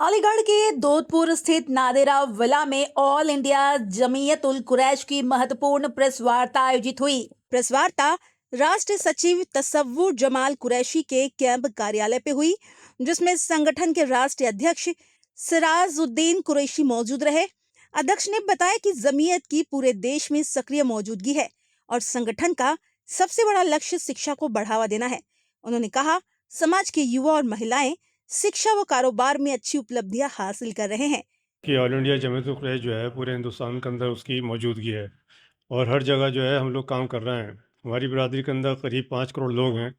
علی گڑھ کے دودھپور स्थित नादेरा विला में ऑल इंडिया जमीयत उल कुरैश की महत्वपूर्ण प्रेस वार्ता आयोजित हुई। प्रेस वार्ता राष्ट्रीय सचिव तसव्वुर जमाल कुरैशी के कैंप कार्यालय पे हुई, जिसमें संगठन के राष्ट्रीय अध्यक्ष सिराजुद्दीन कुरैशी मौजूद रहे। अध्यक्ष ने बताया कि जमीयत की पूरे देश में सक्रिय मौजूदगी है और संगठन का सबसे बड़ा लक्ष्य शिक्षा को बढ़ावा देना है। उन्होंने कहा, समाज के युवा और महिलाएं शिक्षा व कारोबार में अच्छी उपलब्धियां हासिल कर रहे हैं कि ऑल इंडिया जमीयत उल कुरैश जो है पूरे हिंदुस्तान के अंदर उसकी मौजूदगी है और हर जगह जो है हम लोग काम कर रहे हैं। हमारी बिरादरी के अंदर करीब 5 करोड़ लोग हैं,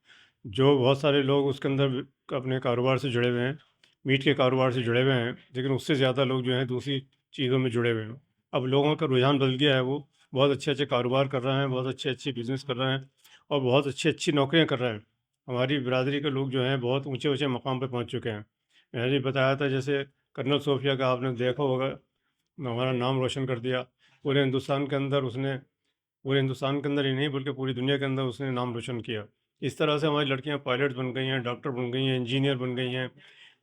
जो बहुत सारे लोग उसके अंदर अपने कारोबार से जुड़े हुए हैं, मीट के कारोबार से जुड़े हुए हैं, लेकिन उससे ज़्यादा लोग जो हैं दूसरी चीज़ों में जुड़े हुए हैं। अब लोगों का रुझान बदल गया है, वो बहुत अच्छे अच्छे कारोबार कर रहे हैं, बहुत अच्छे अच्छे बिज़नेस कर रहे हैं और बहुत अच्छी अच्छी नौकरियाँ कर रहे हैं। हमारी बिरादरी के लोग जो हैं बहुत ऊँचे ऊँचे मकाम पर पहुँच चुके हैं। मैंने भी बताया था, जैसे कर्नल सोफिया का आपने देखा होगा, हमारा नाम रोशन कर दिया पूरे हिंदुस्तान के अंदर। उसने पूरे हिंदुस्तान के अंदर ही नहीं बल्कि पूरी दुनिया के अंदर उसने नाम रोशन किया। इस तरह से हमारी लड़कियां पायलट बन गई हैं, डॉक्टर बन गई हैं, इंजीनियर बन गई हैं,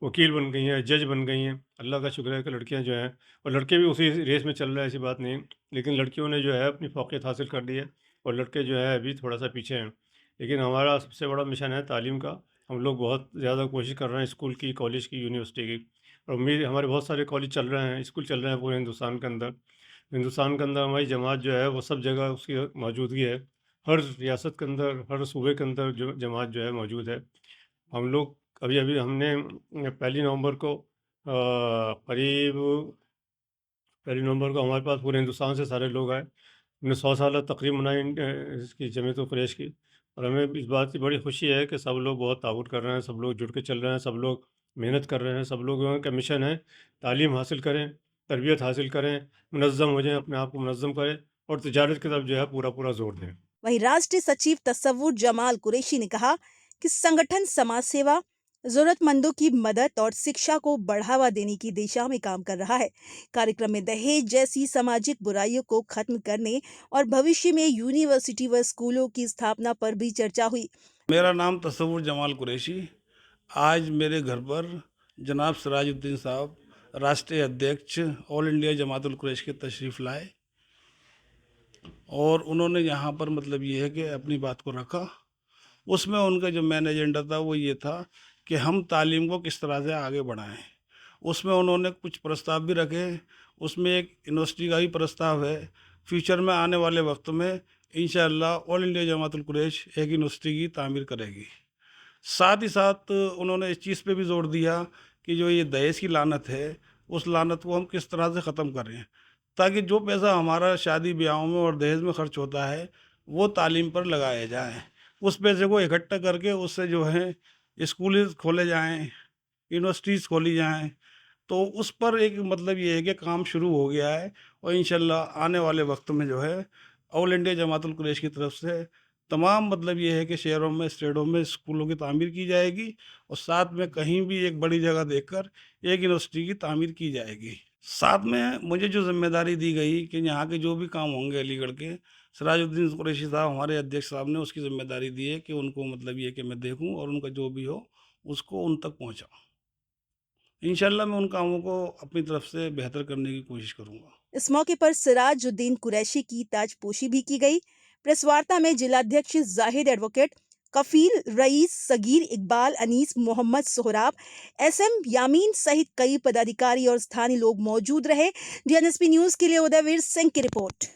वकील बन गई हैं, जज बन गई हैं। अल्लाह का शुक्र है कि लड़कियां जो हैं, और लड़के भी उसी रेस में चल रहे हैं, ऐसी बात नहीं, लेकिन लड़कियों ने जो है अपनी फौकियत हासिल कर ली है और लड़के जो है अभी थोड़ा सा पीछे हैं। लेकिन हमारा सबसे बड़ा मिशन है तालीम का। हम लोग बहुत ज़्यादा कोशिश कर रहे हैं स्कूल की, कॉलेज की, यूनिवर्सिटी की, और उम्मीद हमारे बहुत सारे कॉलेज चल रहे हैं, स्कूल चल रहे हैं पूरे हिंदुस्तान के अंदर। हिंदुस्तान के अंदर हमारी जमात जो है वो सब जगह उसकी मौजूदगी है। हर रियासत के अंदर, हर सूबे के अंदर जो जमात जो है मौजूद है। हम लोग अभी अभी हमने 1 नवंबर को करीब 1 नवंबर को हमारे पास पूरे हिंदुस्तान से सारे लोग आए। हमने 100 साल तकरीब मनाई इसकी जमीयत उल कुरैश की, और हमें इस बात की बड़ी खुशी है कि सब लोग बहुत ताउन कर रहे हैं, सब लोग जुड़ के चल रहे हैं, सब लोग मेहनत कर रहे हैं। सब लोगों का मिशन है तालीम हासिल करें, तरबियत हासिल करें, मुनज़्ज़म हो जाएं, अपने आप को मुनज़्ज़म करें और तिजारत की तरफ जो है पूरा पूरा जोर दें। वहीं राष्ट्रीय सचिव तसव्वुर जमाल कुरैशी ने कहा कि संगठन समाज सेवा, जरूरतमंदों की मदद और शिक्षा को बढ़ावा देने की दिशा में काम कर रहा है। कार्यक्रम में दहेज जैसी सामाजिक बुराइयों को खत्म करने और भविष्य में यूनिवर्सिटी व स्कूलों की स्थापना पर भी चर्चा हुई। मेरा नाम तसव्वुर जमाल कुरैशी। आज मेरे घर पर जनाब सिराजुद्दीन साहब, राष्ट्रीय अध्यक्ष ऑल इंडिया जमात उल कुरैश के तशरीफ़ लाए और उन्होंने यहाँ पर मतलब ये है कि अपनी बात को रखा। उसमें उनका जो मेन एजेंडा था वो ये था कि हम तालीम को किस तरह से आगे बढ़ाएं। उसमें उन्होंने कुछ प्रस्ताव भी रखे। उसमें एक यूनिवर्सिटी का भी प्रस्ताव है। फ्यूचर में आने वाले वक्त में इंशाअल्लाह ऑल इंडिया जमात उल कुरैश एक यूनिवर्सिटी की तामीर करेगी। साथ ही साथ उन्होंने इस चीज़ पे भी जोर दिया कि जो ये दहेज की लानत है, उस लानत को हम किस तरह से ख़त्म करें, ताकि जो पैसा हमारा शादी ब्याहों में और दहेज में खर्च होता है वो तालीम पर लगाया जाए। उस पैसे को इकट्ठा करके उससे जो है स्कूल खोले जाएँ, यूनिवर्सिटीज़ खोली जाएँ। तो उस पर एक मतलब ये है कि काम शुरू हो गया है और इंशाल्लाह आने वाले वक्त में जो है ऑल इंडिया जमात उल कुरैश की तरफ से तमाम मतलब ये है कि शहरों में, स्टेटों में स्कूलों की तामीर की जाएगी और साथ में कहीं भी एक बड़ी जगह देखकर एक यूनिवर्सिटी की तामीर की जाएगी। साथ में मुझे जो जिम्मेदारी दी गई कि यहाँ के जो भी काम होंगे अलीगढ़ के, सिराजुद्दीन कुरैशी साहब हमारे अध्यक्ष साहब ने उसकी जिम्मेदारी दी है कि उनको मतलब ये कि मैं देखूँ और उनका जो भी हो उसको उन तक पहुँचाऊँ। इंशाल्लाह मैं उन कामों को अपनी तरफ से बेहतर करने की कोशिश करूँगा। इस मौके पर सिराजुद्दीन कुरैशी की ताजपोशी भी की गई। प्रेस वार्ता में जिलाध्यक्ष जाहिद एडवोकेट, कफील रईस, सगीर इकबाल, अनीस, मोहम्मद सोहराब, एसएम यामीन सहित कई पदाधिकारी और स्थानीय लोग मौजूद रहे। डीएनएसपी न्यूज के लिए उदयवीर सिंह की रिपोर्ट।